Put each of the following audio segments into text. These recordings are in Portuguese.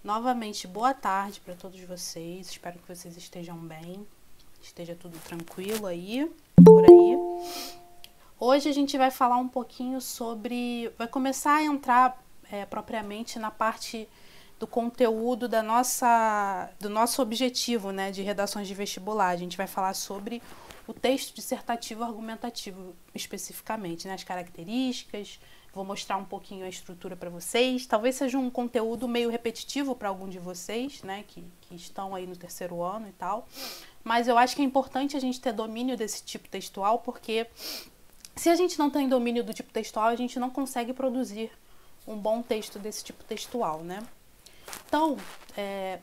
Novamente, boa tarde para todos vocês. Espero que vocês estejam bem, esteja tudo tranquilo aí, por aí. Hoje a gente vai falar um pouquinho sobre... Vai começar a entrar propriamente na parte do conteúdo do nosso objetivo, né, de redações de vestibular. A gente vai falar sobre o texto dissertativo argumentativo especificamente, né, as características. Vou mostrar um pouquinho a estrutura para vocês. Talvez seja um conteúdo meio repetitivo para algum de vocês, né, que estão aí no terceiro ano e tal. Mas eu acho que é importante a gente ter domínio desse tipo textual, porque se a gente não tem domínio do tipo textual, a gente não consegue produzir um bom texto desse tipo textual, né? Então,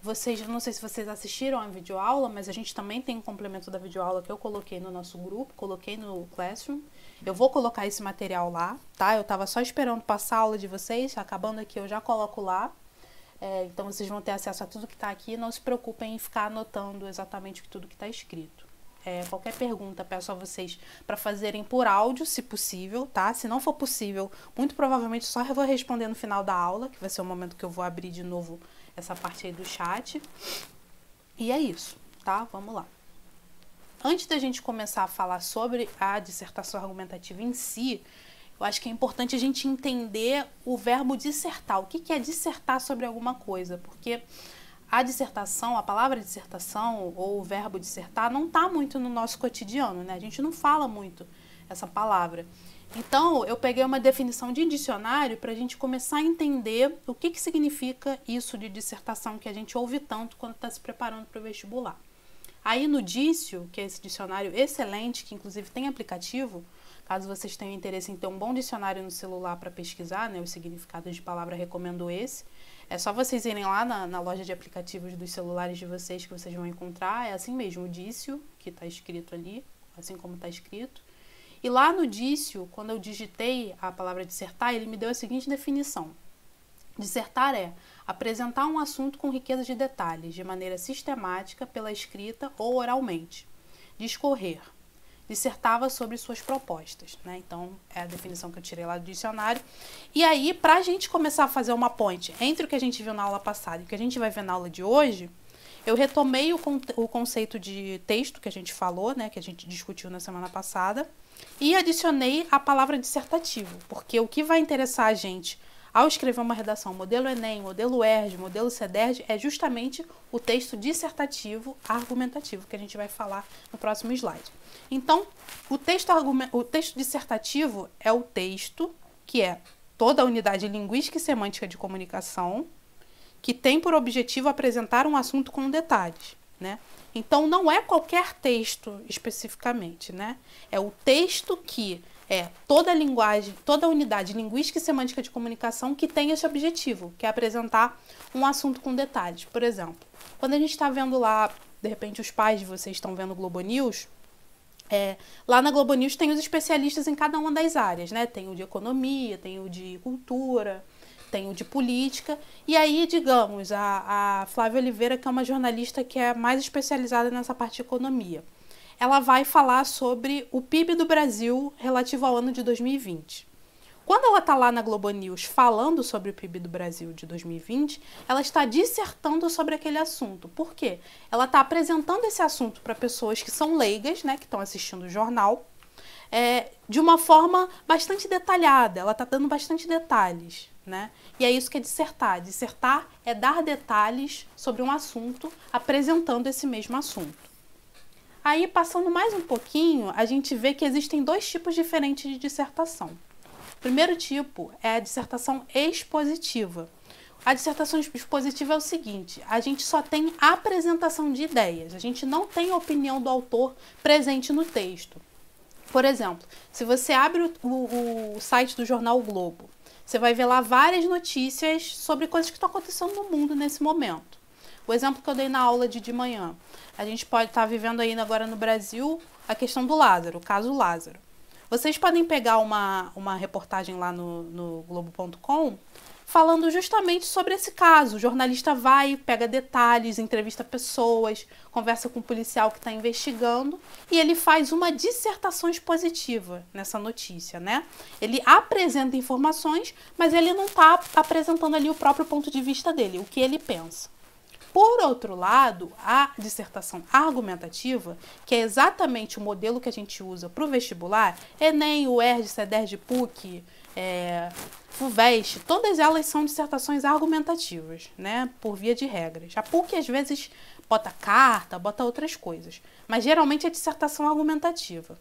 vocês, não sei se vocês assistiram a videoaula, mas a gente também tem um complemento da videoaula que eu coloquei no nosso grupo, coloquei no Classroom. Eu vou colocar esse material lá, tá? Eu tava só esperando passar a aula de vocês, acabando aqui eu já coloco lá. Então vocês vão ter acesso a tudo que tá aqui, não se preocupem em ficar anotando exatamente tudo que tá escrito. Qualquer pergunta, peço a vocês para fazerem por áudio, se possível, tá? Se não for possível, muito provavelmente só eu vou responder no final da aula, que vai ser o momento que eu vou abrir de novo essa parte aí do chat. E é isso, tá? Vamos lá. Antes da gente começar a falar sobre a dissertação argumentativa em si, eu acho que é importante a gente entender o verbo dissertar. O que é dissertar sobre alguma coisa? Porque a dissertação, a palavra dissertação ou o verbo dissertar não está muito no nosso cotidiano, né? A gente não fala muito essa palavra. Então, eu peguei uma definição de dicionário para a gente começar a entender o que significa isso de dissertação que a gente ouve tanto quando está se preparando para o vestibular. Aí no Dício, que é esse dicionário excelente, que inclusive tem aplicativo, caso vocês tenham interesse em ter um bom dicionário no celular para pesquisar, né, os significados de palavra, recomendo esse. É só vocês irem lá na loja de aplicativos dos celulares de vocês que vocês vão encontrar. É assim mesmo, o Dício, que está escrito ali, assim como está escrito. E lá no Dício, quando eu digitei a palavra dissertar, ele me deu a seguinte definição. Dissertar é apresentar um assunto com riqueza de detalhes, de maneira sistemática, pela escrita ou oralmente. Discorrer. Dissertava sobre suas propostas, né? Então, é a definição que eu tirei lá do dicionário. E aí, para a gente começar a fazer uma ponte entre o que a gente viu na aula passada e o que a gente vai ver na aula de hoje, eu retomei o conceito de texto que a gente falou, né? Que a gente discutiu na semana passada, e adicionei a palavra dissertativo, porque o que vai interessar a gente ao escrever uma redação modelo Enem, modelo ERJ, modelo CEDERJ, é justamente o texto dissertativo argumentativo, que a gente vai falar no próximo slide. Então, o texto dissertativo é o texto que é toda a unidade linguística e semântica de comunicação, que tem por objetivo apresentar um assunto com detalhes, né? Então, não é qualquer texto especificamente, né? É o texto que toda a linguagem, toda a unidade linguística e semântica de comunicação que tem esse objetivo, que é apresentar um assunto com detalhes. Por exemplo, quando a gente está vendo lá, de repente os pais de vocês estão vendo o Globo News, lá na Globo News tem os especialistas em cada uma das áreas, né? Tem o de economia, tem o de cultura, tem o de política. E aí, digamos, a Flávia Oliveira, que é uma jornalista que é mais especializada nessa parte de economia, ela vai falar sobre o PIB do Brasil relativo ao ano de 2020. Quando ela está lá na Globo News falando sobre o PIB do Brasil de 2020, ela está dissertando sobre aquele assunto. Por quê? Ela está apresentando esse assunto para pessoas que são leigas, né, que estão assistindo o jornal, de uma forma bastante detalhada. Ela está dando bastante detalhes, né? E é isso que é dissertar. Dissertar é dar detalhes sobre um assunto, apresentando esse mesmo assunto. Aí, passando mais um pouquinho, a gente vê que existem dois tipos diferentes de dissertação. O primeiro tipo é a dissertação expositiva. A dissertação expositiva é o seguinte: a gente só tem apresentação de ideias, a gente não tem a opinião do autor presente no texto. Por exemplo, se você abre o site do jornal O Globo, você vai ver lá várias notícias sobre coisas que estão acontecendo no mundo nesse momento. O exemplo que eu dei na aula de manhã, a gente pode estar vivendo aí agora no Brasil a questão do Lázaro, o caso Lázaro. Vocês podem pegar uma reportagem lá no Globo.com falando justamente sobre esse caso. O jornalista vai, pega detalhes, entrevista pessoas, conversa com o policial que está investigando e ele faz uma dissertação expositiva nessa notícia, né? Ele apresenta informações, mas ele não está apresentando ali o próprio ponto de vista dele, o que ele pensa. Por outro lado, a dissertação argumentativa, que é exatamente o modelo que a gente usa para o vestibular, Enem, UERJ, CEDERJ, PUC, FUVEST, todas elas são dissertações argumentativas, né, por via de regras. A PUC às vezes bota carta, bota outras coisas, mas geralmente é dissertação argumentativa.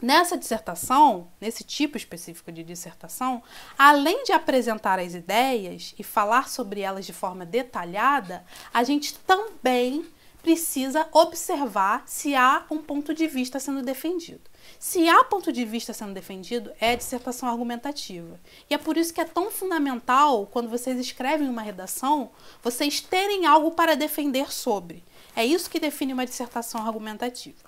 Nessa dissertação, nesse tipo específico de dissertação, além de apresentar as ideias e falar sobre elas de forma detalhada, a gente também precisa observar se há um ponto de vista sendo defendido. Se há ponto de vista sendo defendido, é dissertação argumentativa. E é por isso que é tão fundamental, quando vocês escrevem uma redação, vocês terem algo para defender sobre. É isso que define uma dissertação argumentativa.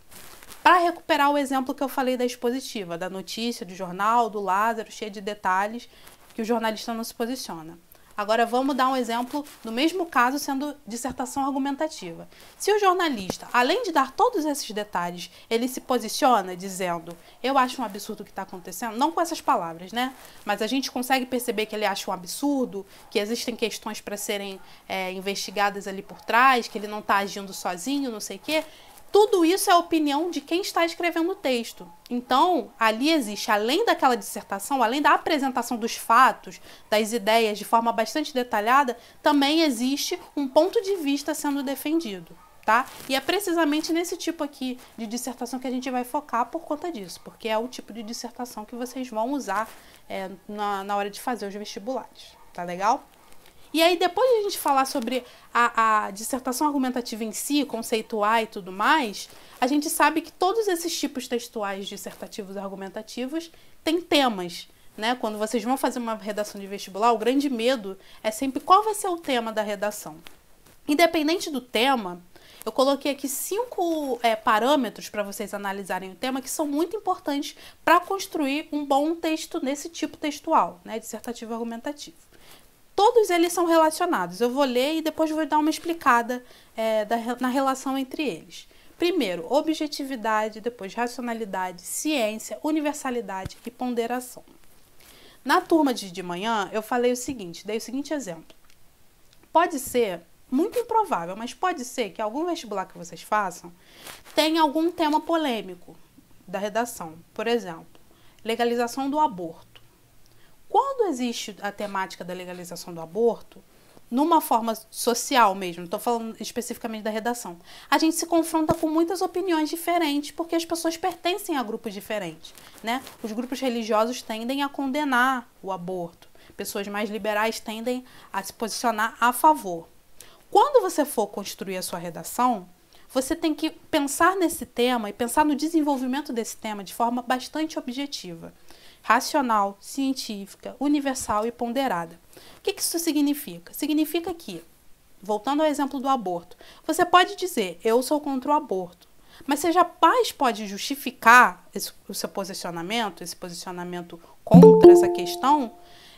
Para recuperar o exemplo que eu falei da expositiva, da notícia, do jornal, do Lázaro, cheio de detalhes, que o jornalista não se posiciona. Agora vamos dar um exemplo do mesmo caso sendo dissertação argumentativa. Se o jornalista, além de dar todos esses detalhes, ele se posiciona dizendo: eu acho um absurdo o que está acontecendo, não com essas palavras, né? Mas a gente consegue perceber que ele acha um absurdo, que existem questões para serem investigadas ali por trás, que ele não está agindo sozinho, não sei o quê. Tudo isso é a opinião de quem está escrevendo o texto. Então, ali existe, além daquela dissertação, além da apresentação dos fatos, das ideias de forma bastante detalhada, também existe um ponto de vista sendo defendido, tá? E é precisamente nesse tipo aqui de dissertação que a gente vai focar por conta disso, porque é o tipo de dissertação que vocês vão usar na hora de fazer os vestibulares, tá legal? E aí, depois de a gente falar sobre a dissertação argumentativa em si, conceituar e tudo mais, a gente sabe que todos esses tipos textuais dissertativos e argumentativos têm temas, né? Quando vocês vão fazer uma redação de vestibular, o grande medo é sempre qual vai ser o tema da redação. Independente do tema, eu coloquei aqui 5 parâmetros para vocês analisarem o tema que são muito importantes para construir um bom texto nesse tipo textual, né? Dissertativo e argumentativo. Todos eles são relacionados. Eu vou ler e depois vou dar uma explicada na relação entre eles. Primeiro, objetividade, depois racionalidade, ciência, universalidade e ponderação. Na turma de manhã, eu falei o seguinte, dei o seguinte exemplo. Pode ser, muito improvável, mas pode ser que algum vestibular que vocês façam tenha algum tema polêmico da redação. Por exemplo, legalização do aborto. Quando existe a temática da legalização do aborto, numa forma social mesmo, não estou falando especificamente da redação, a gente se confronta com muitas opiniões diferentes, porque as pessoas pertencem a grupos diferentes, né? Os grupos religiosos tendem a condenar o aborto, pessoas mais liberais tendem a se posicionar a favor. Quando você for construir a sua redação, você tem que pensar nesse tema e pensar no desenvolvimento desse tema de forma bastante objetiva. Racional, científica, universal e ponderada. O que isso significa? Significa que, voltando ao exemplo do aborto, você pode dizer, eu sou contra o aborto, mas você jamais pode justificar o seu posicionamento, esse posicionamento contra essa questão,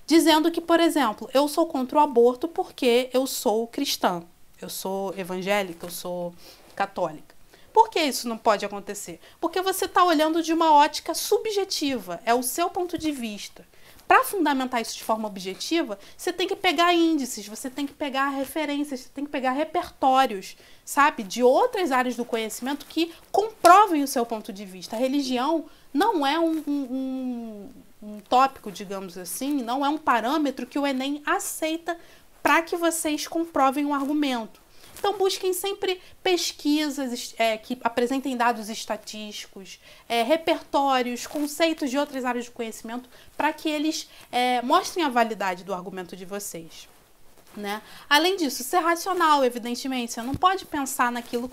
dizendo que, por exemplo, eu sou contra o aborto porque eu sou cristã, eu sou evangélica, eu sou católica. Por que isso não pode acontecer? Porque você está olhando de uma ótica subjetiva, é o seu ponto de vista. Para fundamentar isso de forma objetiva, você tem que pegar índices, você tem que pegar referências, você tem que pegar repertórios, sabe, de outras áreas do conhecimento que comprovem o seu ponto de vista. A religião não é um tópico, digamos assim, não é um parâmetro que o Enem aceita para que vocês comprovem um argumento. Então, busquem sempre pesquisas que apresentem dados estatísticos, repertórios, conceitos de outras áreas de conhecimento, para que eles mostrem a validade do argumento de vocês, né? Além disso, ser racional, evidentemente. Você não pode pensar naquilo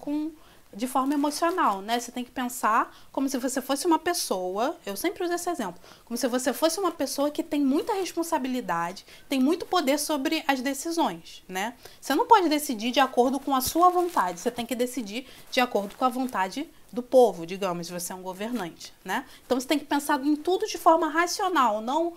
de forma emocional, né? Você tem que pensar como se você fosse uma pessoa, eu sempre uso esse exemplo, como se você fosse uma pessoa que tem muita responsabilidade, tem muito poder sobre as decisões, né? Você não pode decidir de acordo com a sua vontade, você tem que decidir de acordo com a vontade do povo, digamos, se você é um governante, né? Então você tem que pensar em tudo de forma racional, não,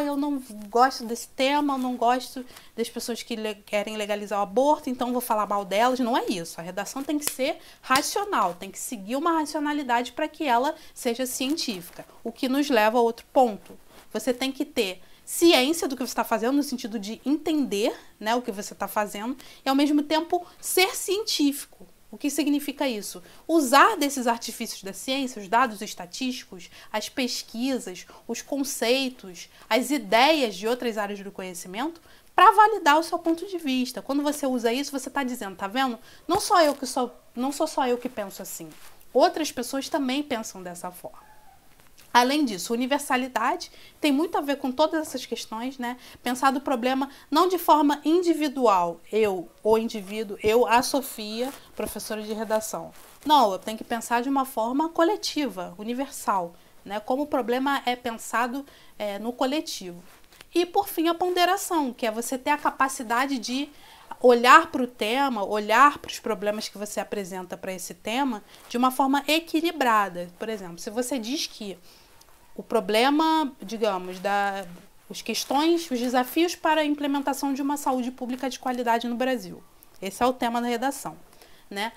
eu não gosto desse tema, eu não gosto das pessoas que querem legalizar o aborto, então vou falar mal delas. Não é isso. A redação tem que ser racional, tem que seguir uma racionalidade para que ela seja científica. O que nos leva a outro ponto. Você tem que ter ciência do que você está fazendo, no sentido de entender, né, o que você está fazendo, e ao mesmo tempo ser científico. O que significa isso? Usar desses artifícios da ciência, os dados estatísticos, as pesquisas, os conceitos, as ideias de outras áreas do conhecimento para validar o seu ponto de vista. Quando você usa isso, você está dizendo, tá vendo? Não sou só eu que penso assim. Outras pessoas também pensam dessa forma. Além disso, universalidade tem muito a ver com todas essas questões, né? Pensar do problema não de forma individual, eu, o indivíduo, eu, a Sofia, professora de redação. Não, eu tenho que pensar de uma forma coletiva, universal, né? Como o problema é pensado no coletivo. E, por fim, a ponderação, que é você ter a capacidade de olhar para o tema, olhar para os problemas que você apresenta para esse tema de uma forma equilibrada. Por exemplo, se você diz que o problema, digamos, os desafios para a implementação de uma saúde pública de qualidade no Brasil. Esse é o tema da redação, né?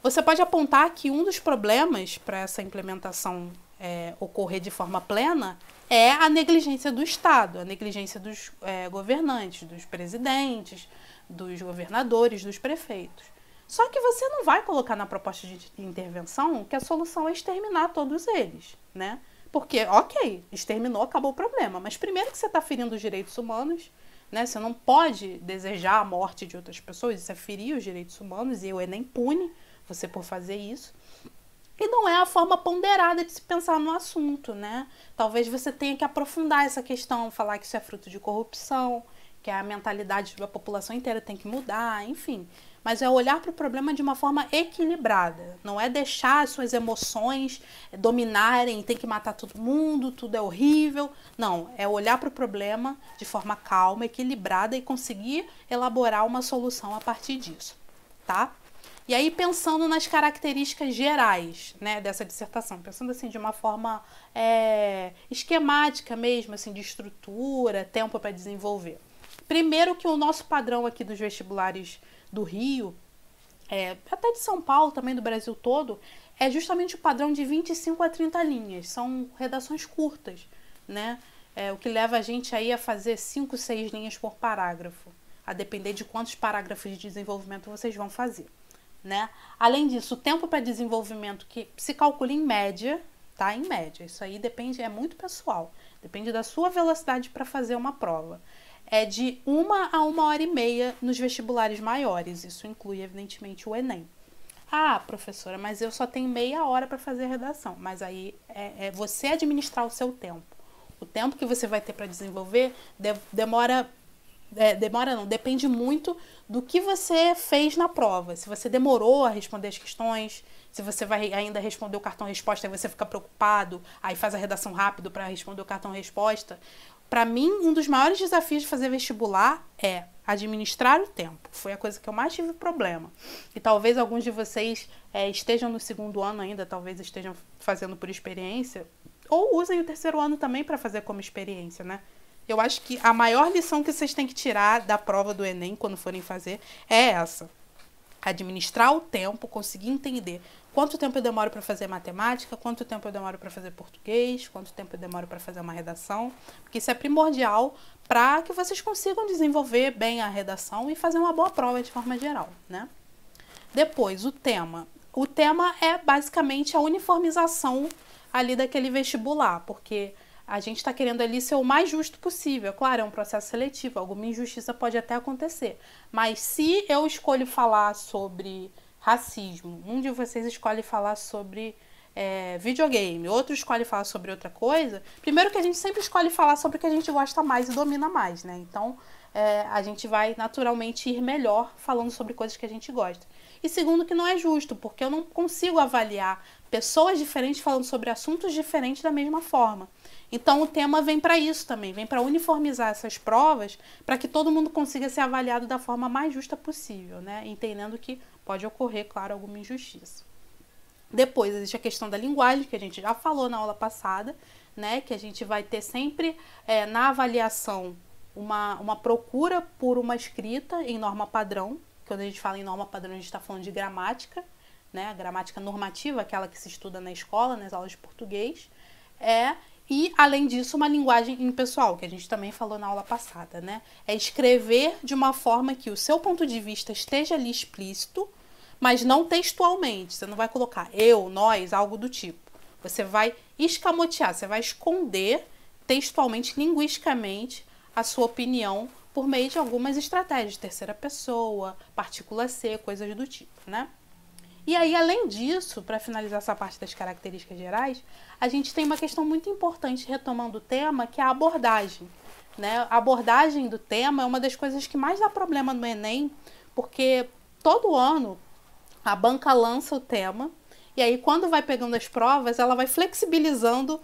Você pode apontar que um dos problemas para essa implementação ocorrer de forma plena é a negligência do Estado, a negligência dos governantes, dos presidentes, dos governadores, dos prefeitos. Só que você não vai colocar na proposta de intervenção que a solução é exterminar todos eles, né? Porque, ok, exterminou, acabou o problema. Mas primeiro que você está ferindo os direitos humanos, né? Você não pode desejar a morte de outras pessoas, isso é ferir os direitos humanos, e o Enem pune você por fazer isso. E não é a forma ponderada de se pensar no assunto, né? Talvez você tenha que aprofundar essa questão, falar que isso é fruto de corrupção, que a mentalidade da população inteira tem que mudar, enfim. Mas é olhar para o problema de uma forma equilibrada. Não é deixar as suas emoções dominarem, tem que matar todo mundo, tudo é horrível. Não, é olhar para o problema de forma calma, equilibrada e conseguir elaborar uma solução a partir disso, tá? E aí pensando nas características gerais, né, dessa dissertação, pensando assim de uma forma esquemática mesmo, assim, de estrutura, tempo para desenvolver. Primeiro que o nosso padrão aqui dos vestibulares do Rio, até de São Paulo, também do Brasil todo, é justamente o padrão de 25 a 30 linhas. São redações curtas, né? O que leva a gente aí a fazer 5, 6 linhas por parágrafo, a depender de quantos parágrafos de desenvolvimento vocês vão fazer, né? Além disso, o tempo para desenvolvimento que se calcula em média, tá? Em média. Isso aí depende, é muito pessoal. Depende da sua velocidade para fazer uma prova. É de 1 a 1h30 nos vestibulares maiores. Isso inclui, evidentemente, o Enem. Ah, professora, mas eu só tenho meia hora para fazer a redação. Mas aí é você administrar o seu tempo. O tempo que você vai ter para desenvolver depende muito do que você fez na prova. Se você demorou a responder as questões, se você vai ainda responder o cartão-resposta e você fica preocupado, aí faz a redação rápido para responder o cartão-resposta. Para mim, um dos maiores desafios de fazer vestibular é administrar o tempo. Foi a coisa que eu mais tive problema. E talvez alguns de vocês estejam no segundo ano ainda, talvez estejam fazendo por experiência, ou usem o terceiro ano também para fazer como experiência, né? Eu acho que a maior lição que vocês têm que tirar da prova do Enem, quando forem fazer, é essa. Administrar o tempo, conseguir entender quanto tempo eu demoro para fazer matemática, quanto tempo eu demoro para fazer português, quanto tempo eu demoro para fazer uma redação, porque isso é primordial para que vocês consigam desenvolver bem a redação e fazer uma boa prova de forma geral, né? Depois, o tema. O tema é basicamente a uniformização ali daquele vestibular, porque a gente está querendo ali ser o mais justo possível. Claro, é um processo seletivo, alguma injustiça pode até acontecer. Mas se eu escolho falar sobre racismo, um de vocês escolhe falar sobre videogame, outro escolhe falar sobre outra coisa, primeiro que a gente sempre escolhe falar sobre o que a gente gosta mais e domina mais, né? Então, a gente vai naturalmente ir melhor falando sobre coisas que a gente gosta. E segundo, que não é justo, porque eu não consigo avaliar pessoas diferentes falando sobre assuntos diferentes da mesma forma. Então, o tema vem para isso também, vem para uniformizar essas provas, para que todo mundo consiga ser avaliado da forma mais justa possível, né? Entendendo que pode ocorrer, claro, alguma injustiça. Depois existe a questão da linguagem, que a gente já falou na aula passada, né? Que a gente vai ter sempre na avaliação uma procura por uma escrita em norma padrão. Quando a gente fala em norma padrão, a gente está falando de gramática, né? A gramática normativa, aquela que se estuda na escola, nas aulas de português. E, além disso, uma linguagem impessoal, que a gente também falou na aula passada, né? É escrever de uma forma que o seu ponto de vista esteja ali explícito, mas não textualmente. Você não vai colocar eu, nós, algo do tipo. Você vai escamotear, você vai esconder textualmente, linguisticamente, a sua opinião por meio de algumas estratégias, terceira pessoa, partícula C, coisas do tipo, né? E aí, além disso, para finalizar essa parte das características gerais, a gente tem uma questão muito importante, retomando o tema, que é a abordagem, né? A abordagem do tema é uma das coisas que mais dá problema no Enem, porque todo ano a banca lança o tema, e aí quando vai pegando as provas, ela vai flexibilizando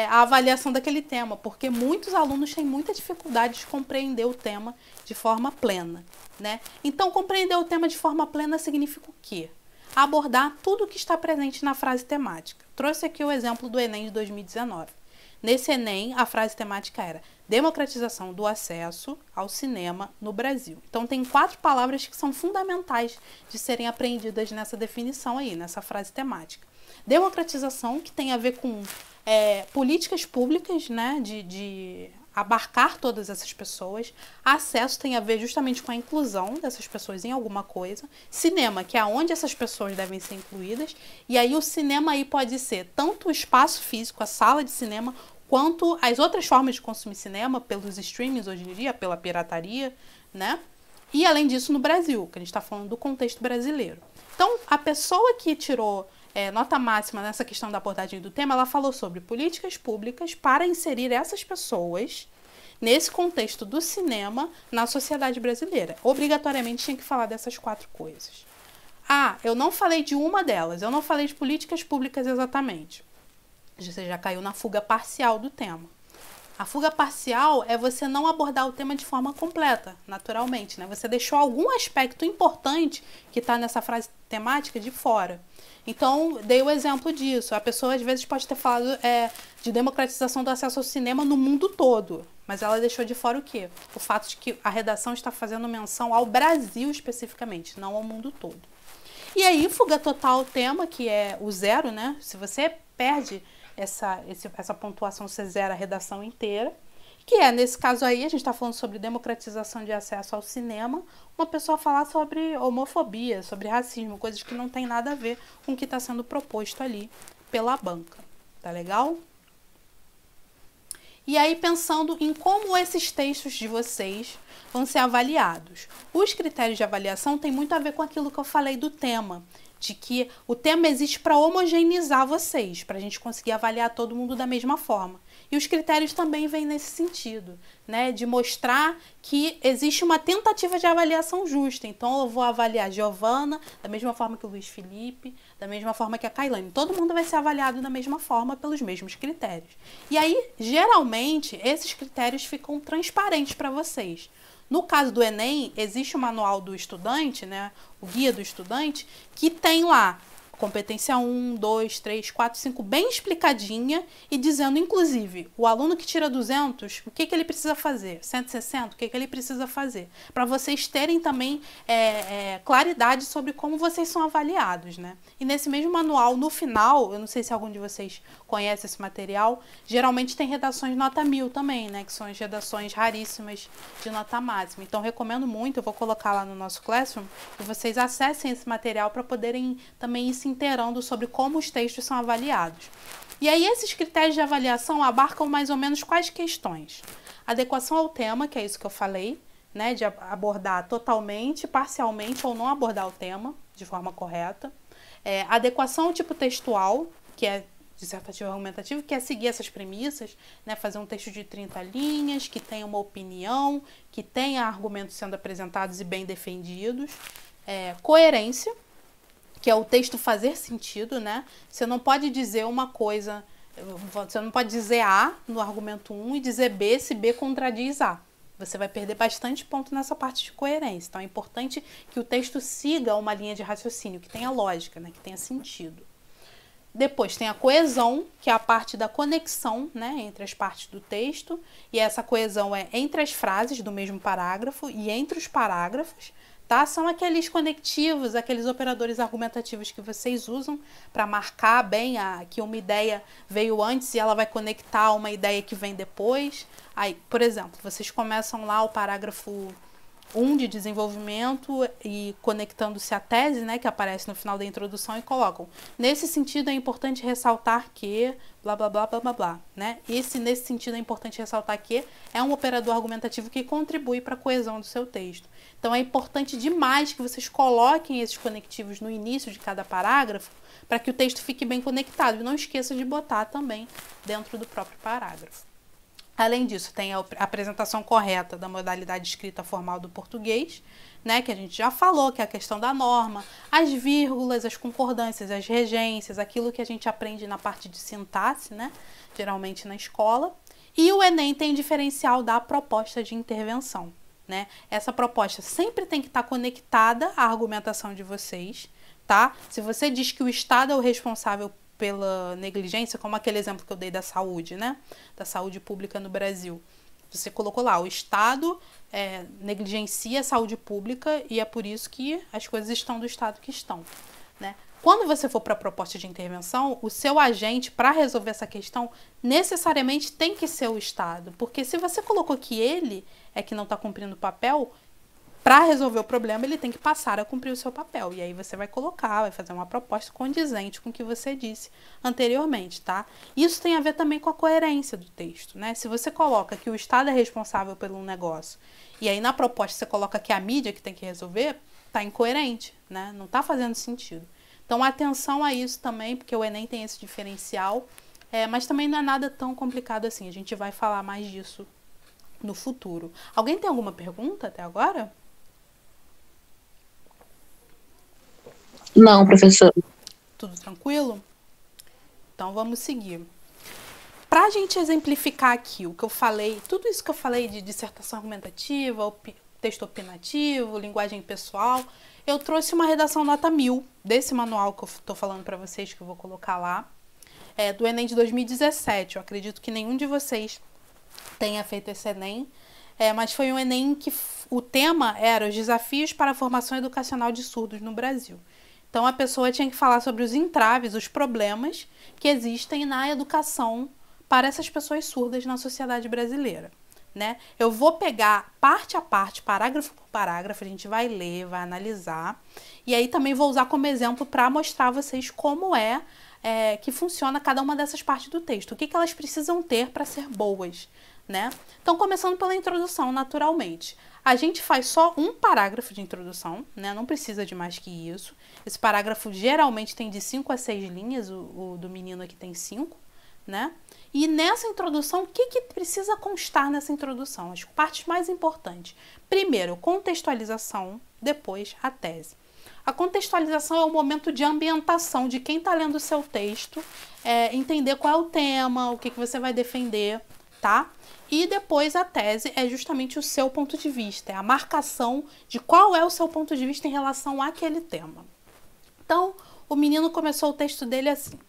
a avaliação daquele tema, porque muitos alunos têm muita dificuldade de compreender o tema de forma plena, né? Então, compreender o tema de forma plena significa o quê? Abordar tudo o que está presente na frase temática. Trouxe aqui o exemplo do Enem de 2019. Nesse Enem, a frase temática era democratização do acesso ao cinema no Brasil. Então, tem 4 palavras que são fundamentais de serem apreendidas nessa definição aí, nessa frase temática. Democratização, que tem a ver com políticas públicas, né, de abarcar todas essas pessoas. Acesso tem a ver justamente com a inclusão dessas pessoas em alguma coisa. Cinema, que é onde essas pessoas devem ser incluídas. E aí o cinema aí pode ser tanto o espaço físico, a sala de cinema, quanto as outras formas de consumir cinema, pelos streamings hoje em dia, pela pirataria, né? E além disso no Brasil, que a gente está falando do contexto brasileiro. Então, a pessoa que tirou nota máxima nessa questão da abordagem do tema, ela falou sobre políticas públicas para inserir essas pessoas nesse contexto do cinema na sociedade brasileira. Obrigatoriamente tinha que falar dessas 4 coisas. Ah, eu não falei de uma delas, eu não falei de políticas públicas exatamente. Você já caiu na fuga parcial do tema. A fuga parcial é você não abordar o tema de forma completa, naturalmente, né? Você deixou algum aspecto importante que está nessa frase temática de fora. Então, dei o exemplo disso. A pessoa, às vezes, pode ter falado de democratização do acesso ao cinema no mundo todo, mas ela deixou de fora o quê? O fato de que a redação está fazendo menção ao Brasil especificamente, não ao mundo todo. E aí, fuga total o tema, que é o 0, né? Se você perde essa pontuação, você zera a redação inteira, que nesse caso aí, a gente está falando sobre democratização de acesso ao cinema, uma pessoa falar sobre homofobia, sobre racismo, coisas que não tem nada a ver com o que está sendo proposto ali pela banca. Tá legal? E aí, pensando em como esses textos de vocês vão ser avaliados. Os critérios de avaliação têm muito a ver com aquilo que eu falei do tema, de que o tema existe para homogeneizar vocês, para a gente conseguir avaliar todo mundo da mesma forma. E os critérios também vêm nesse sentido, né, de mostrar que existe uma tentativa de avaliação justa. Então, eu vou avaliar a Giovana da mesma forma que o Luiz Felipe, da mesma forma que a Kailane. Todo mundo vai ser avaliado da mesma forma pelos mesmos critérios. E aí, geralmente, esses critérios ficam transparentes para vocês. No caso do Enem, existe o manual do estudante, né, o guia do estudante, que tem lá competência 1, 2, 3, 4, 5, bem explicadinha e dizendo, inclusive, o aluno que tira 200, o que ele precisa fazer? 160, o que ele precisa fazer? Para vocês terem também claridade sobre como vocês são avaliados, né? E nesse mesmo manual, no final, eu não sei se algum de vocês conhece esse material, geralmente tem redações nota 1000 também, né? Que são as redações raríssimas de nota máxima. Então, recomendo muito, eu vou colocar lá no nosso Classroom, que vocês acessem esse material para poderem também ir se inteirando sobre como os textos são avaliados. E aí, esses critérios de avaliação abarcam mais ou menos quais questões? Adequação ao tema, que é isso que eu falei, né? De abordar totalmente, parcialmente ou não abordar o tema de forma correta. Adequação ao tipo textual, que é dissertativo argumentativo, que é seguir essas premissas, né? Fazer um texto de 30 linhas, que tenha uma opinião, que tenha argumentos sendo apresentados e bem defendidos. Coerência, que é o texto fazer sentido, né? Você não pode dizer uma coisa, você não pode dizer A no argumento 1 e dizer B se B contradiz A. Você vai perder bastante ponto nessa parte de coerência. Então, é importante que o texto siga uma linha de raciocínio, que tenha lógica, né? Que tenha sentido. Depois tem a coesão, que é a parte da conexão, né, entre as partes do texto, e essa coesão é entre as frases do mesmo parágrafo e entre os parágrafos, tá? São aqueles conectivos, aqueles operadores argumentativos que vocês usam para marcar bem que uma ideia veio antes e ela vai conectar uma ideia que vem depois. Aí, por exemplo, vocês começam lá o parágrafo 1 de desenvolvimento e conectando-se à tese, né, que aparece no final da introdução, e colocam: nesse sentido é importante ressaltar que blá blá blá blá blá blá, né? Nesse sentido é importante ressaltar que é um operador argumentativo que contribui para a coesão do seu texto. Então é importante demais que vocês coloquem esses conectivos no início de cada parágrafo para que o texto fique bem conectado, e não esqueça de botar também dentro do próprio parágrafo. Além disso, tem a apresentação correta da modalidade escrita formal do português, né, que a gente já falou, que é a questão da norma, as vírgulas, as concordâncias, as regências, aquilo que a gente aprende na parte de sintaxe, né, geralmente na escola. E o Enem tem diferencial da proposta de intervenção, né? Essa proposta sempre tem que estar conectada à argumentação de vocês, tá? Se você diz que o Estado é o responsável pela negligência, como aquele exemplo que eu dei da saúde, né? Da saúde pública no Brasil. Você colocou lá, o Estado negligencia a saúde pública e é por isso que as coisas estão do estado que estão, né? Quando você for para a proposta de intervenção, o seu agente, para resolver essa questão, necessariamente tem que ser o Estado. Porque se você colocou que ele é que não está cumprindo o papel, para resolver o problema, ele tem que passar a cumprir o seu papel. E aí você vai colocar, vai fazer uma proposta condizente com o que você disse anteriormente, tá? Isso tem a ver também com a coerência do texto, né? Se você coloca que o Estado é responsável pelo negócio, e aí na proposta você coloca que é a mídia que tem que resolver, tá incoerente, né? Não tá fazendo sentido. Então, atenção a isso também, porque o Enem tem esse diferencial, mas também não é nada tão complicado assim. A gente vai falar mais disso no futuro. Alguém tem alguma pergunta até agora? Não, professor. Tudo tranquilo? Então vamos seguir. Para a gente exemplificar aqui o que eu falei, tudo isso que eu falei de dissertação argumentativa, texto opinativo, linguagem pessoal, eu trouxe uma redação nota 1000 desse manual que eu estou falando para vocês, que eu vou colocar lá, do Enem de 2017. Eu acredito que nenhum de vocês tenha feito esse Enem, mas foi um Enem que o tema era os desafios para a formação educacional de surdos no Brasil. Então, a pessoa tinha que falar sobre os entraves, os problemas que existem na educação para essas pessoas surdas na sociedade brasileira, né? Eu vou pegar parte a parte, parágrafo por parágrafo, a gente vai ler, vai analisar, e aí também vou usar como exemplo para mostrar a vocês como que funciona cada uma dessas partes do texto, o que elas precisam ter para ser boas, né? Então, começando pela introdução, naturalmente. A gente faz só um parágrafo de introdução, né? Não precisa de mais que isso. Esse parágrafo geralmente tem de 5 a 6 linhas, o do menino aqui tem 5, né? E nessa introdução, o que precisa constar nessa introdução? As partes mais importantes. Primeiro, contextualização, depois a tese. A contextualização é o momento de ambientação de quem está lendo o seu texto, entender qual é o tema, o que você vai defender, tá? E depois a tese é justamente o seu ponto de vista, é a marcação de qual é o seu ponto de vista em relação àquele tema. Então, o menino começou o texto dele assim: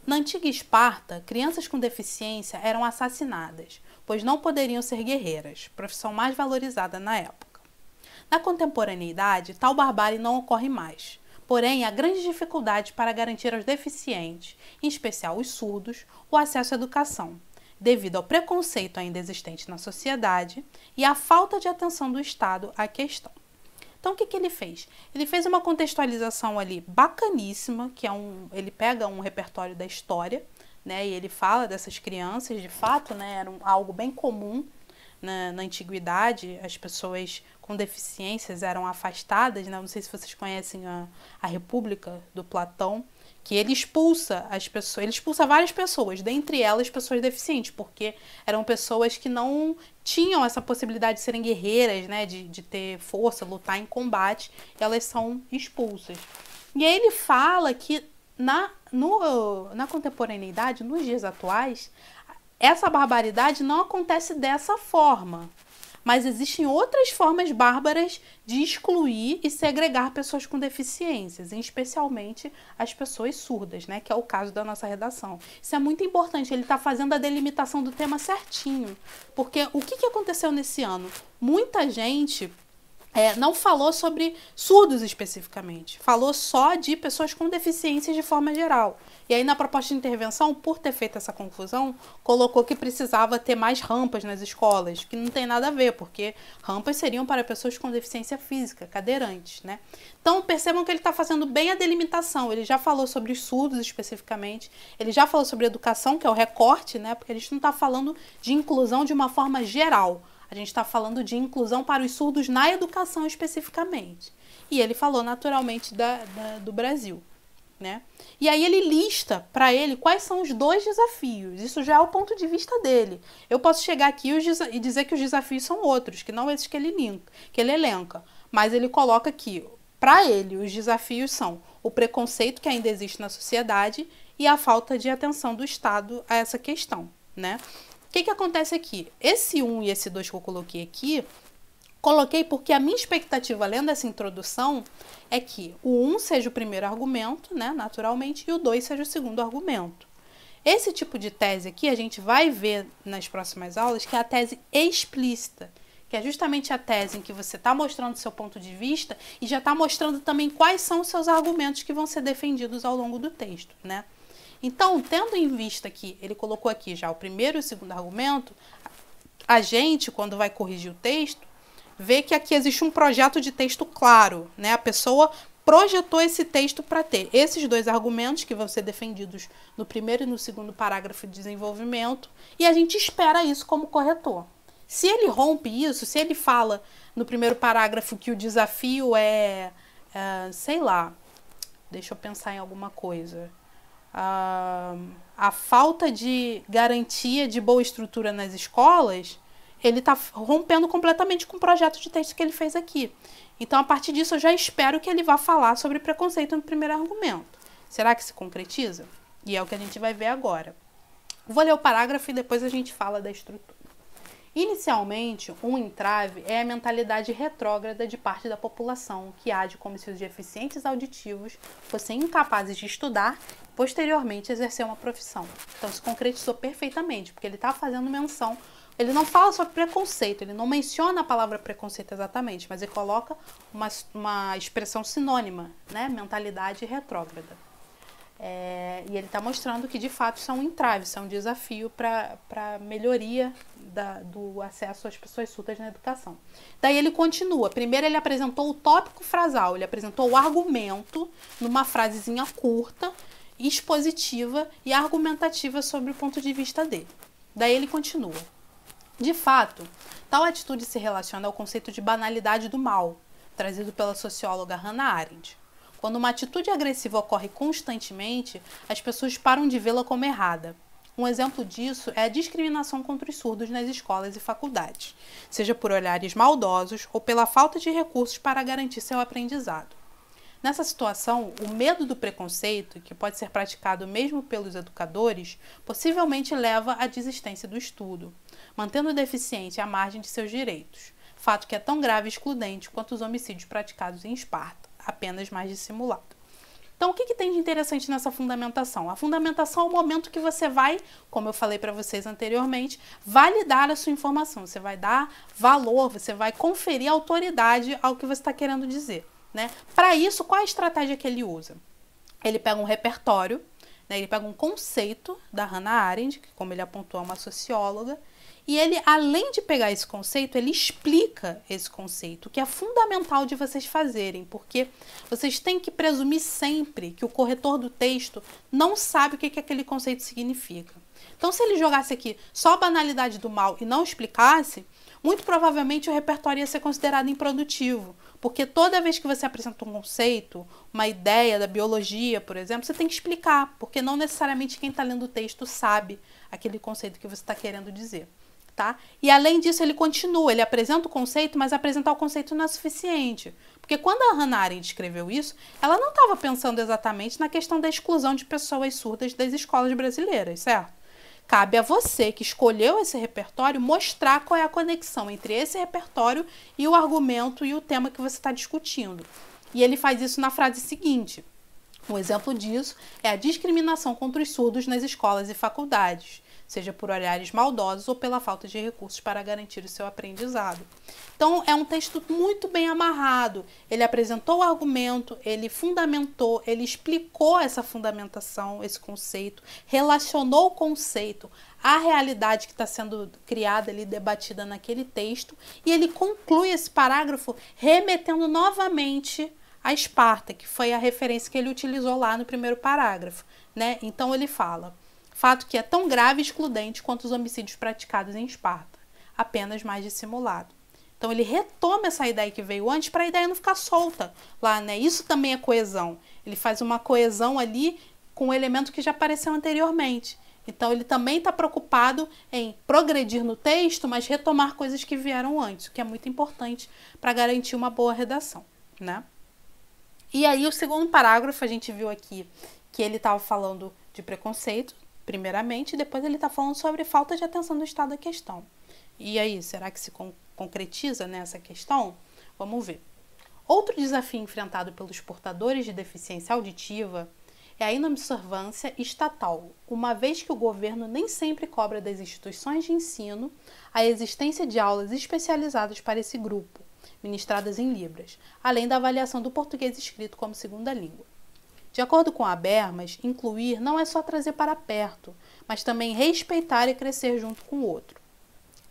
na antiga Esparta, crianças com deficiência eram assassinadas, pois não poderiam ser guerreiras, profissão mais valorizada na época. Na contemporaneidade, tal barbárie não ocorre mais. Porém, há grande dificuldade para garantir aos deficientes, em especial os surdos, o acesso à educação, devido ao preconceito ainda existente na sociedade e à falta de atenção do Estado à questão. Então, o que ele fez? Ele fez uma contextualização ali bacaníssima, que ele pega um repertório da história, né, e ele fala dessas crianças, de fato, né, era algo bem comum na antiguidade, as pessoas com deficiências eram afastadas, né, não sei se vocês conhecem a República do Platão, que ele expulsa as pessoas, ele expulsa várias pessoas, dentre elas pessoas deficientes, porque eram pessoas que não tinham essa possibilidade de serem guerreiras, né, de ter força, lutar em combate, e elas são expulsas. E aí ele fala que na contemporaneidade, nos dias atuais, essa barbaridade não acontece dessa forma. Mas existem outras formas bárbaras de excluir e segregar pessoas com deficiências, especialmente as pessoas surdas, né? Que é o caso da nossa redação. Isso é muito importante, ele está fazendo a delimitação do tema certinho. Porque o que aconteceu nesse ano? Muita gente não falou sobre surdos especificamente, falou só de pessoas com deficiências de forma geral. E aí na proposta de intervenção, por ter feito essa confusão, colocou que precisava ter mais rampas nas escolas, que não tem nada a ver, porque rampas seriam para pessoas com deficiência física, cadeirantes, né? Então percebam que ele está fazendo bem a delimitação, ele já falou sobre os surdos especificamente, ele já falou sobre educação, que é o recorte, né? Porque a gente não está falando de inclusão de uma forma geral, a gente está falando de inclusão para os surdos na educação especificamente. E ele falou naturalmente do Brasil, né? E aí ele lista para ele quais são os 2 desafios. Isso já é o ponto de vista dele. Eu posso chegar aqui e dizer que os desafios são outros, que não esses que ele elenca. Mas ele coloca aqui, para ele, os desafios são o preconceito que ainda existe na sociedade e a falta de atenção do Estado a essa questão, né? O que acontece aqui? Esse 1 e esse 2 que eu coloquei aqui, coloquei porque a minha expectativa, lendo essa introdução, é que o 1 seja o primeiro argumento, né, naturalmente, e o 2 seja o segundo argumento. Esse tipo de tese aqui, a gente vai ver nas próximas aulas, que é a tese explícita, que é justamente a tese em que você está mostrando seu ponto de vista e já está mostrando também quais são os seus argumentos que vão ser defendidos ao longo do texto, né? Então, tendo em vista que ele colocou aqui já o primeiro e o segundo argumento, a gente, quando vai corrigir o texto, vê que aqui existe um projeto de texto claro, né? A pessoa projetou esse texto para ter esses 2 argumentos que vão ser defendidos no primeiro e no segundo parágrafo de desenvolvimento, e a gente espera isso como corretor. Se ele rompe isso, se ele fala no primeiro parágrafo que o desafio sei lá, deixa eu pensar em alguma coisa, a falta de garantia de boa estrutura nas escolas, ele está rompendo completamente com o projeto de texto que ele fez aqui. Então, a partir disso, eu já espero que ele vá falar sobre preconceito no primeiro argumento. Será que se concretiza? E é o que a gente vai ver agora. Vou ler o parágrafo e depois a gente fala da estrutura. Inicialmente, um entrave é a mentalidade retrógrada de parte da população, que age como se os deficientes auditivos fossem incapazes de estudar e, posteriormente, exercer uma profissão. Então, se concretizou perfeitamente, porque ele está fazendo menção. Ele não fala sobre preconceito, ele não menciona a palavra preconceito exatamente, mas ele coloca uma expressão sinônima, né? Mentalidade retrógrada. E ele está mostrando que, de fato, isso é um entrave, isso é um desafio para a melhoria do acesso às pessoas surdas na educação. Daí ele continua. Primeiro ele apresentou o tópico frasal, ele apresentou o argumento numa frasezinha curta, expositiva e argumentativa sobre o ponto de vista dele. Daí ele continua. De fato, tal atitude se relaciona ao conceito de banalidade do mal, trazido pela socióloga Hannah Arendt. Quando uma atitude agressiva ocorre constantemente, as pessoas param de vê-la como errada. Um exemplo disso é a discriminação contra os surdos nas escolas e faculdades, seja por olhares maldosos ou pela falta de recursos para garantir seu aprendizado. Nessa situação, o medo do preconceito, que pode ser praticado mesmo pelos educadores, possivelmente leva à desistência do estudo, mantendo o deficiente à margem de seus direitos, fato que é tão grave e excludente quanto os homicídios praticados em Esparta, apenas mais dissimulado. Então, o que tem de interessante nessa fundamentação? A fundamentação é o momento que você vai, como eu falei para vocês anteriormente, validar a sua informação, você vai dar valor, você vai conferir autoridade ao que você está querendo dizer, né? Para isso, qual a estratégia que ele usa? Ele pega um repertório, né? Ele pega um conceito da Hannah Arendt, que, como ele apontou, é uma socióloga, e ele, além de pegar esse conceito, ele explica esse conceito, que é fundamental de vocês fazerem, porque vocês têm que presumir sempre que o corretor do texto não sabe o que aquele conceito significa. Então, se ele jogasse aqui só a banalidade do mal e não explicasse, muito provavelmente o repertório ia ser considerado improdutivo, porque toda vez que você apresenta um conceito, uma ideia da biologia, por exemplo, você tem que explicar, porque não necessariamente quem está lendo o texto sabe aquele conceito que você está querendo dizer. Tá? E além disso ele continua, ele apresenta o conceito, mas apresentar o conceito não é suficiente. Porque quando a Hannah Arendt escreveu isso, ela não estava pensando exatamente na questão da exclusão de pessoas surdas das escolas brasileiras, certo? cabe a você que escolheu esse repertório mostrar qual é a conexão entre esse repertório e o argumento e o tema que você está discutindo. E ele faz isso na frase seguinte. Um exemplo disso é a discriminação contra os surdos nas escolas e faculdades, seja por olhares maldosos ou pela falta de recursos para garantir o seu aprendizado. Então, é um texto muito bem amarrado. Ele apresentou o argumento, ele fundamentou, ele explicou essa fundamentação, esse conceito, relacionou o conceito à realidade que está sendo criada ali, debatida naquele texto, e ele conclui esse parágrafo remetendo novamente a Esparta, que foi a referência que ele utilizou lá no primeiro parágrafo, né? Então ele fala: fato que é tão grave e excludente quanto os homicídios praticados em Esparta, apenas mais dissimulado. Então ele retoma essa ideia que veio antes para a ideia não ficar solta lá, né? Isso também é coesão. Ele faz uma coesão ali com um elemento que já apareceu anteriormente. Então ele também está preocupado em progredir no texto, mas retomar coisas que vieram antes, o que é muito importante para garantir uma boa redação, né? E aí o segundo parágrafo a gente viu aqui que ele estava falando de preconceito, primeiramente, e depois ele está falando sobre falta de atenção do Estado à questão. E aí, será que se concretiza nessa questão? Vamos ver. Outro desafio enfrentado pelos portadores de deficiência auditiva é a inobservância estatal, uma vez que o governo nem sempre cobra das instituições de ensino a existência de aulas especializadas para esse grupo, ministradas em Libras, além da avaliação do português escrito como segunda língua. De acordo com Habermas, incluir não é só trazer para perto, mas também respeitar e crescer junto com o outro.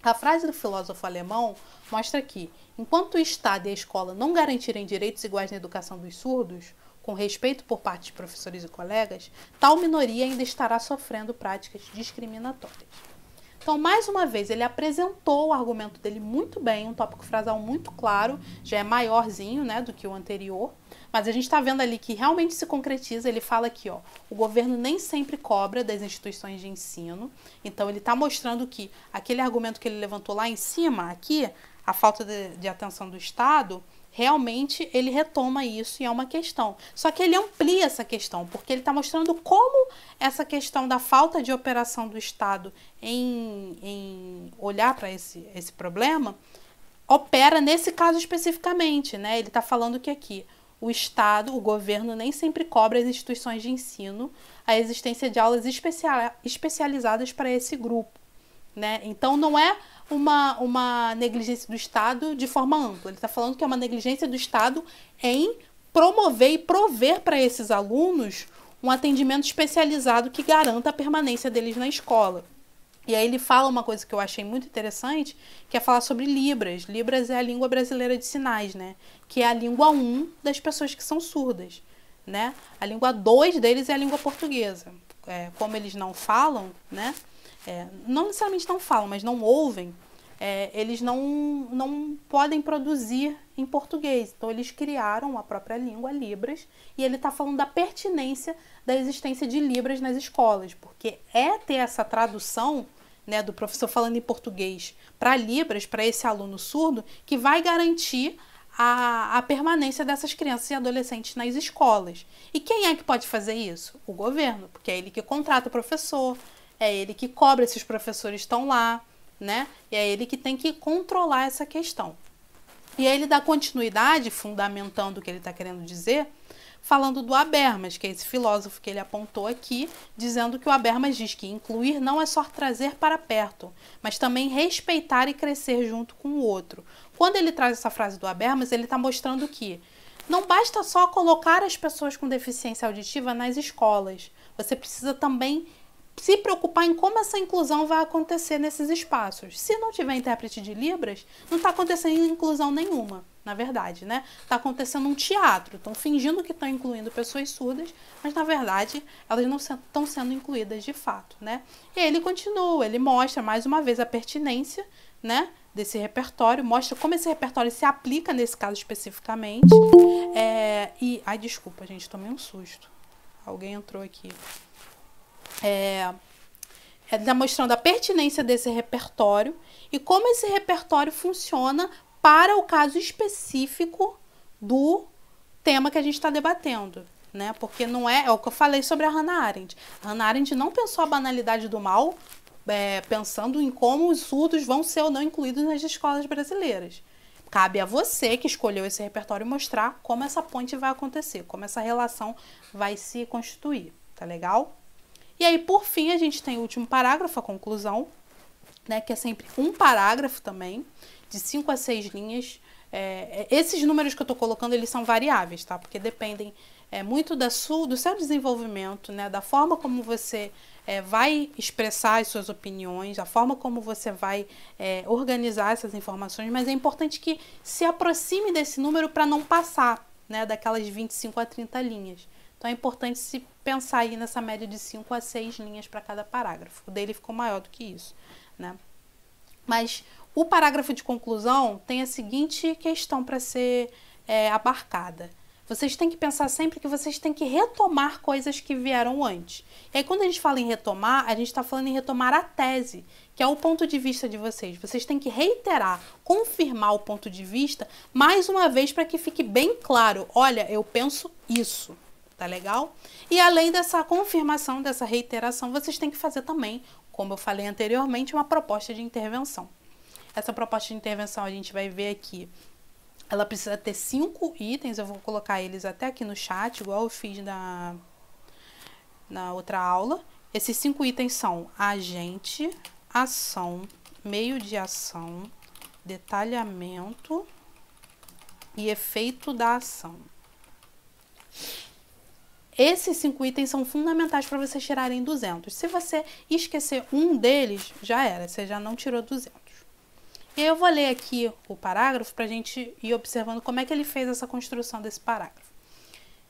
A frase do filósofo alemão mostra que, enquanto o Estado e a escola não garantirem direitos iguais na educação dos surdos, com respeito por parte de professores e colegas, tal minoria ainda estará sofrendo práticas discriminatórias. Então, mais uma vez, ele apresentou o argumento dele muito bem, um tópico frasal muito claro, já é maiorzinho, né, do que o anterior, mas a gente está vendo ali que realmente se concretiza. Ele fala aqui, ó, o governo nem sempre cobra das instituições de ensino, então ele está mostrando que aquele argumento que ele levantou lá em cima, aqui, a falta de atenção do Estado, realmente ele retoma isso e é uma questão. Só que ele amplia essa questão, porque ele está mostrando como essa questão da falta de operação do Estado em olhar para esse problema opera nesse caso especificamente, né? Ele está falando que aqui o Estado, o governo, nem sempre cobra as instituições de ensino a existência de aulas especializadas para esse grupo, né? Então não é uma negligência do Estado de forma ampla. Ele está falando que é uma negligência do Estado em promover e prover para esses alunos um atendimento especializado que garanta a permanência deles na escola. E aí ele fala uma coisa que eu achei muito interessante, que é falar sobre Libras. Libras é a língua brasileira de sinais, né? Que é a língua 1 das pessoas que são surdas, né? A língua 2 deles é a língua portuguesa. Como eles não falam, né? Não necessariamente não falam, mas não ouvem, eles não podem produzir em português. Então, eles criaram a própria língua, Libras, e ele está falando da pertinência da existência de Libras nas escolas, porque ter essa tradução, né, do professor falando em português para Libras, para esse aluno surdo, que vai garantir a permanência dessas crianças e adolescentes nas escolas. E quem é que pode fazer isso? O governo, porque é ele que contrata o professor, é ele que cobra se os professores estão lá, né? E é ele que tem que controlar essa questão. E aí ele dá continuidade, fundamentando o que ele está querendo dizer, falando do Habermas, que é esse filósofo que ele apontou aqui, dizendo que o Habermas diz que incluir não é só trazer para perto, mas também respeitar e crescer junto com o outro. Quando ele traz essa frase do Habermas, ele está mostrando que não basta só colocar as pessoas com deficiência auditiva nas escolas, você precisa também se preocupar em como essa inclusão vai acontecer nesses espaços. Se não tiver intérprete de Libras, não está acontecendo inclusão nenhuma, na verdade, né? Está acontecendo um teatro, estão fingindo que estão incluindo pessoas surdas, mas na verdade elas não estão sendo incluídas de fato, né? E ele continua, ele mostra mais uma vez a pertinência, né, desse repertório, mostra como esse repertório se aplica nesse caso especificamente. Ai, desculpa, gente, tomei um susto. Alguém entrou aqui. Está mostrando a pertinência desse repertório e como esse repertório funciona para o caso específico do tema que a gente está debatendo, né? Porque não é o que eu falei sobre a Hannah Arendt. A Hannah Arendt não pensou a banalidade do mal pensando em como os surdos vão ser ou não incluídos nas escolas brasileiras. Cabe a você que escolheu esse repertório mostrar como essa ponte vai acontecer, como essa relação vai se constituir, tá legal? E aí, por fim, a gente tem o último parágrafo, a conclusão, né, que é sempre um parágrafo também, de 5 a 6 linhas. Esses números que eu estou colocando, eles são variáveis, tá? Porque dependem muito do seu desenvolvimento, né, da forma como você vai expressar as suas opiniões, a forma como você vai organizar essas informações, mas é importante que se aproxime desse número para não passar, né, daquelas 25 a 30 linhas. Então é importante se pensar aí nessa média de 5 a 6 linhas para cada parágrafo. O dele ficou maior do que isso, né? Mas o parágrafo de conclusão tem a seguinte questão para ser abarcada. Vocês têm que pensar sempre que vocês têm que retomar coisas que vieram antes. E aí, quando a gente fala em retomar, a gente está falando em retomar a tese, que é o ponto de vista de vocês. Vocês têm que reiterar, confirmar o ponto de vista mais uma vez para que fique bem claro. Olha, eu penso isso. Tá legal? E além dessa confirmação, dessa reiteração, vocês têm que fazer também, como eu falei anteriormente, uma proposta de intervenção. Essa proposta de intervenção a gente vai ver aqui. Ela precisa ter 5 itens, eu vou colocar eles até aqui no chat, igual eu fiz na outra aula. Esses 5 itens são agente, ação, meio de ação, detalhamento e efeito da ação. Esses 5 itens são fundamentais para vocês tirarem 200. Se você esquecer um deles, já era, você já não tirou 200. E eu vou ler aqui o parágrafo para a gente ir observando como é que ele fez essa construção desse parágrafo.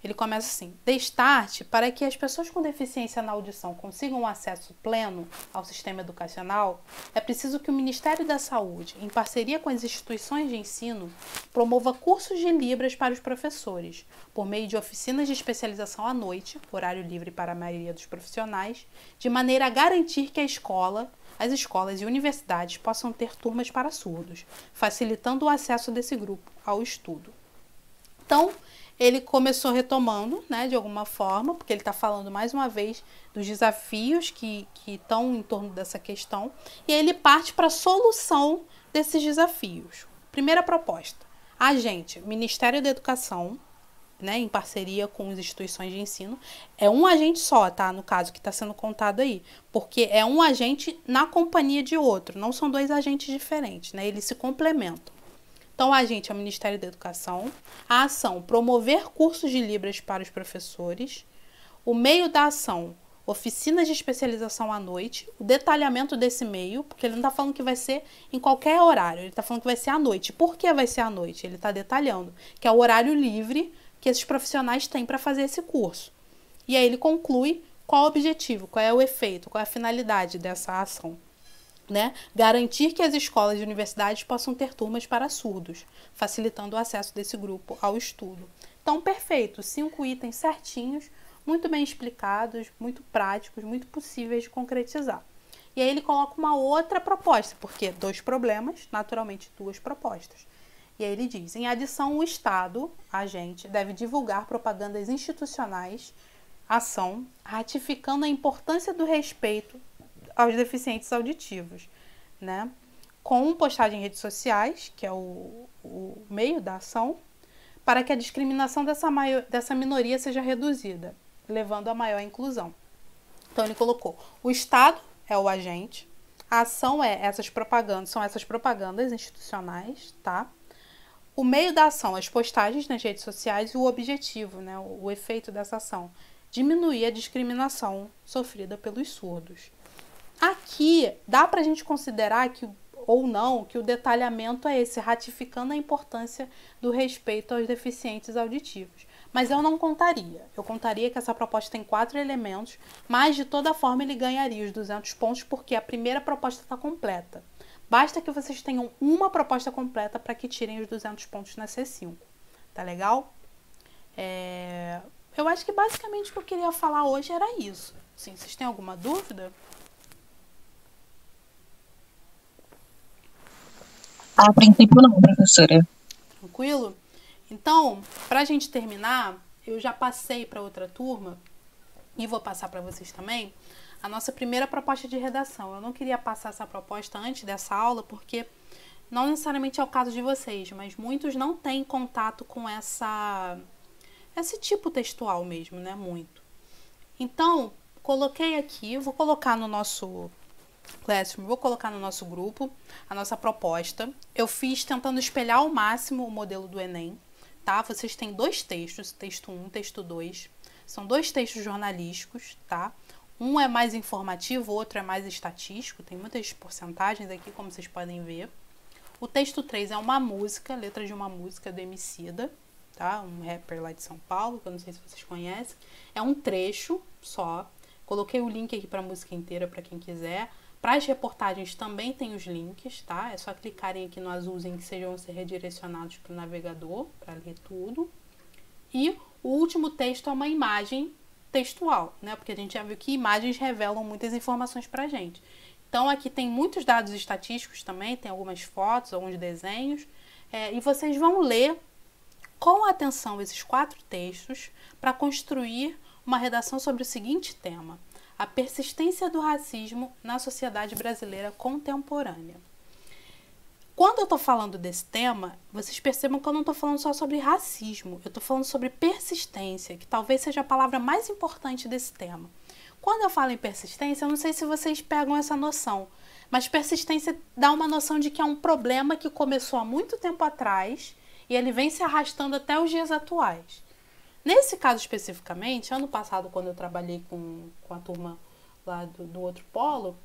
Ele começa assim: destarte para que as pessoas com deficiência na audição consigam um acesso pleno ao sistema educacional, é preciso que o Ministério da Saúde, em parceria com as instituições de ensino, promova cursos de Libras para os professores, por meio de oficinas de especialização à noite, horário livre para a maioria dos profissionais, de maneira a garantir que as escolas e universidades possam ter turmas para surdos, facilitando o acesso desse grupo ao estudo. Então, ele começou retomando, né, de alguma forma, porque ele está falando mais uma vez dos desafios que estão em torno dessa questão, e aí ele parte para a solução desses desafios. Primeira proposta: Ministério da Educação, né, em parceria com as instituições de ensino, é um agente só, tá? No caso que está sendo contado aí, porque é um agente na companhia de outro, não são 2 agentes diferentes, né? Eles se complementam. Então, o agente é o Ministério da Educação, a ação, promover cursos de Libras para os professores, o meio da ação, oficinas de especialização à noite, o detalhamento desse meio, porque ele não está falando que vai ser em qualquer horário, ele está falando que vai ser à noite. Por que vai ser à noite? Ele está detalhando, que é o horário livre que esses profissionais têm para fazer esse curso. E aí ele conclui qual o objetivo, qual é o efeito, qual é a finalidade dessa ação. Né? Garantir que as escolas e universidades possam ter turmas para surdos, facilitando o acesso desse grupo ao estudo. Então, perfeito, 5 itens certinhos, muito bem explicados, muito práticos, muito possíveis de concretizar. E aí ele coloca uma outra proposta, porque 2 problemas, naturalmente 2 propostas. E aí ele diz: em adição, o Estado, agente, deve divulgar propagandas institucionais, ação, ratificando a importância do respeito aos deficientes auditivos, né? Com postagem em redes sociais, que é o meio da ação, para que a discriminação dessa minoria seja reduzida, levando a maior inclusão. Então ele colocou: o Estado é o agente, a ação são essas propagandas institucionais, tá? O meio da ação, as postagens nas redes sociais, e o objetivo, né, o efeito dessa ação, diminuir a discriminação sofrida pelos surdos. Aqui, dá para a gente considerar que o detalhamento é esse, ratificando a importância do respeito aos deficientes auditivos. Mas eu não contaria. Eu contaria que essa proposta tem 4 elementos, mas de toda forma ele ganharia os 200 pontos, porque a primeira proposta está completa. Basta que vocês tenham uma proposta completa para que tirem os 200 pontos na C5. Tá legal? Eu acho que basicamente o que eu queria falar hoje era isso. Sim, vocês têm alguma dúvida? A princípio não, professora. Tranquilo? Então, para a gente terminar, eu já passei para outra turma, e vou passar para vocês também, a nossa primeira proposta de redação. Eu não queria passar essa proposta antes dessa aula, porque não necessariamente é o caso de vocês, mas muitos não têm contato com esse tipo textual mesmo, né? Muito. Então, coloquei aqui, vou colocar no nosso Classroom, vou colocar no nosso grupo a nossa proposta. Eu fiz tentando espelhar ao máximo o modelo do Enem, tá? Vocês têm 2 textos, texto 1, texto 2. São 2 textos jornalísticos, tá? Um é mais informativo, o outro é mais estatístico. Tem muitas porcentagens aqui, como vocês podem ver. O texto 3 é uma música, letra de uma música do Emicida, tá? Um rapper lá de São Paulo, que eu não sei se vocês conhecem. É um trecho só. Coloquei o link aqui para a música inteira para quem quiser. Para as reportagens também tem os links, tá? É só clicarem aqui no azulzinho que vocês vão ser redirecionados para o navegador para ler tudo. E o último texto é uma imagem textual, né? Porque a gente já viu que imagens revelam muitas informações para a gente. Então aqui tem muitos dados estatísticos também, tem algumas fotos, alguns desenhos, e vocês vão ler com atenção esses 4 textos para construir uma redação sobre o seguinte tema: a persistência do racismo na sociedade brasileira contemporânea. Quando eu estou falando desse tema, vocês percebam que eu não estou falando só sobre racismo, eu estou falando sobre persistência, que talvez seja a palavra mais importante desse tema. Quando eu falo em persistência, eu não sei se vocês pegam essa noção, mas persistência dá uma noção de que é um problema que começou há muito tempo atrás e ele vem se arrastando até os dias atuais. Nesse caso especificamente, ano passado, quando eu trabalhei com a turma lá do outro polo,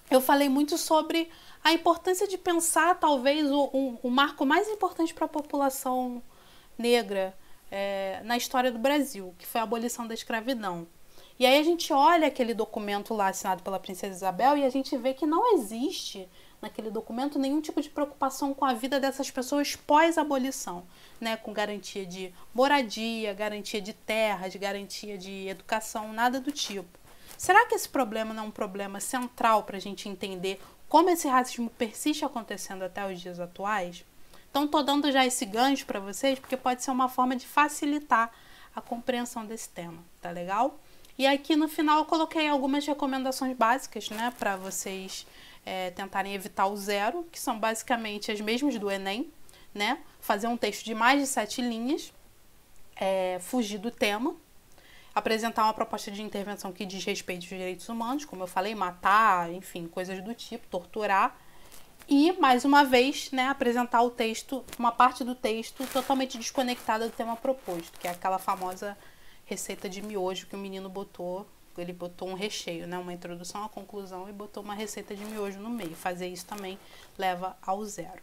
eu falei muito sobre a importância de pensar, talvez, o marco mais importante para a população negra na história do Brasil, que foi a abolição da escravidão. E aí a gente olha aquele documento lá assinado pela Princesa Isabel e a gente vê que não existe naquele documento nenhum tipo de preocupação com a vida dessas pessoas pós-abolição, né? Com garantia de moradia, garantia de terras, garantia de educação, nada do tipo. Será que esse problema não é um problema central para a gente entender como esse racismo persiste acontecendo até os dias atuais? Então, estou dando já esse gancho para vocês, porque pode ser uma forma de facilitar a compreensão desse tema, tá legal? E aqui no final eu coloquei algumas recomendações básicas, né, para vocês tentarem evitar o zero, que são basicamente as mesmas do Enem, né? Fazer um texto de mais de 7 linhas, fugir do tema, apresentar uma proposta de intervenção que diz respeito aos direitos humanos, como eu falei, matar, enfim, coisas do tipo, torturar. E, mais uma vez, né, apresentar o texto, uma parte do texto totalmente desconectada do tema proposto, que é aquela famosa receita de miojo que o menino botou. Ele botou um recheio, né, uma introdução, uma conclusão, e botou uma receita de miojo no meio. Fazer isso também leva ao zero.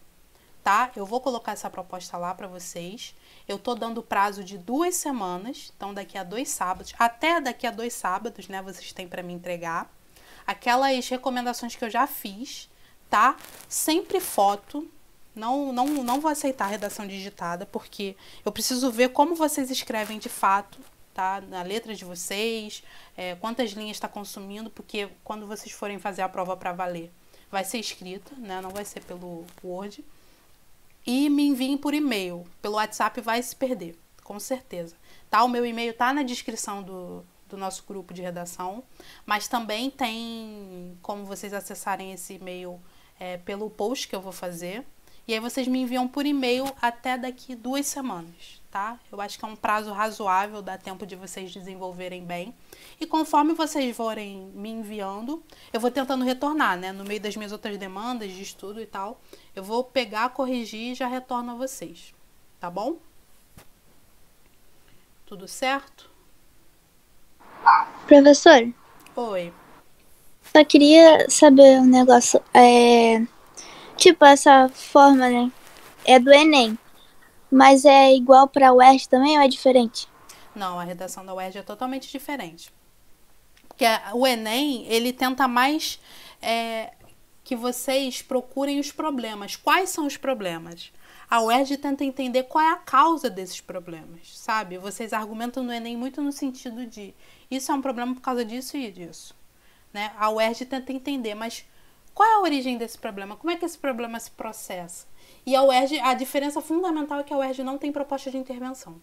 Tá? Eu vou colocar essa proposta lá para vocês. Eu tô dando prazo de 2 semanas, então daqui a 2 sábados, até daqui a 2 sábados, né, vocês têm para me entregar aquelas recomendações que eu já fiz, tá? Sempre foto. Não vou aceitar a redação digitada, porque eu preciso ver como vocês escrevem de fato, tá? Na letra de vocês, quantas linhas está consumindo, porque quando vocês forem fazer a prova para valer, vai ser escrita, né? Não vai ser pelo Word. E me enviem por e-mail. Pelo WhatsApp vai se perder, com certeza. Tá? O meu e-mail tá na descrição do nosso grupo de redação, mas também tem como vocês acessarem esse e-mail pelo post que eu vou fazer. E aí vocês me enviam por e-mail até daqui 2 semanas, tá? Eu acho que é um prazo razoável, dá tempo de vocês desenvolverem bem. E conforme vocês forem me enviando, eu vou tentando retornar, né? No meio das minhas outras demandas de estudo e tal, eu vou pegar, corrigir e já retorno a vocês, tá bom? Tudo certo? Professor, Oi. só queria saber um negócio. Tipo, essa forma, né? É do Enem. Mas é igual para a UERJ também ou é diferente? Não, a redação da UERJ é totalmente diferente. Porque o Enem, ele tenta mais que vocês procurem os problemas. Quais são os problemas? A UERJ tenta entender qual é a causa desses problemas, sabe? Vocês argumentam no Enem muito no sentido de isso é um problema por causa disso e disso, né? A UERJ tenta entender, mas qual é a origem desse problema? Como é que esse problema se processa? E a UERJ, a diferença fundamental é que a UERJ não tem proposta de intervenção.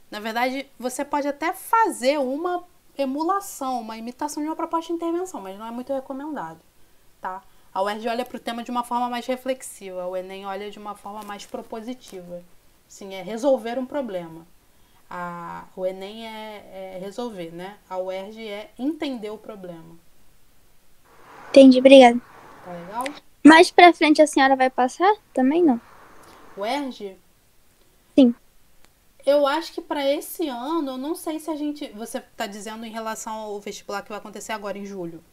Na verdade, você pode até fazer uma emulação, uma imitação de uma proposta de intervenção, mas não é muito recomendado, tá? A UERJ olha para o tema de uma forma mais reflexiva, o Enem olha de uma forma mais propositiva. Sim, é resolver um problema. O Enem é resolver, né? A UERJ é entender o problema. Entendi, obrigada. Tá legal? Mais pra frente a senhora vai passar? Também não. UERJ? Sim. Eu acho que para esse ano, eu não sei se a gente... Você está dizendo em relação ao vestibular que vai acontecer agora em julho?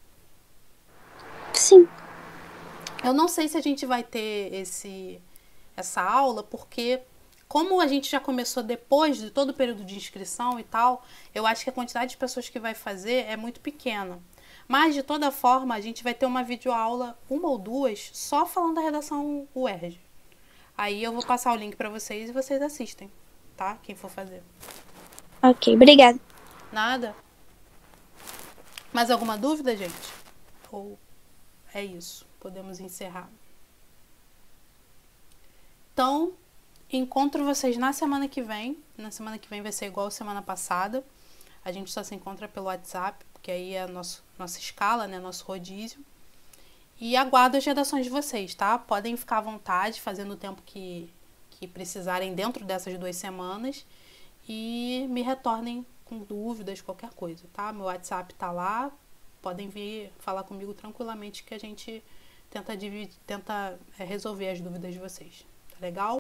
Sim. Eu não sei se a gente vai ter essa aula, porque como a gente já começou depois de todo o período de inscrição e tal, eu acho que a quantidade de pessoas que vai fazer é muito pequena. Mas, de toda forma, a gente vai ter uma videoaula, uma ou duas, só falando da redação UERJ. Aí eu vou passar o link para vocês e vocês assistem, tá? Quem for fazer. Ok, obrigada. Nada? Mais alguma dúvida, gente? Ou é isso? Podemos encerrar. Então, encontro vocês na semana que vem. Na semana que vem vai ser igual a semana passada. A gente só se encontra pelo WhatsApp, porque aí é a nossa escala, né? Nosso rodízio. E aguardo as redações de vocês, tá? Podem ficar à vontade, fazendo o tempo que precisarem dentro dessas 2 semanas. E me retornem com dúvidas, qualquer coisa, tá? Meu WhatsApp tá lá. Podem vir falar comigo tranquilamente que a gente tenta resolver as dúvidas de vocês. Tá legal?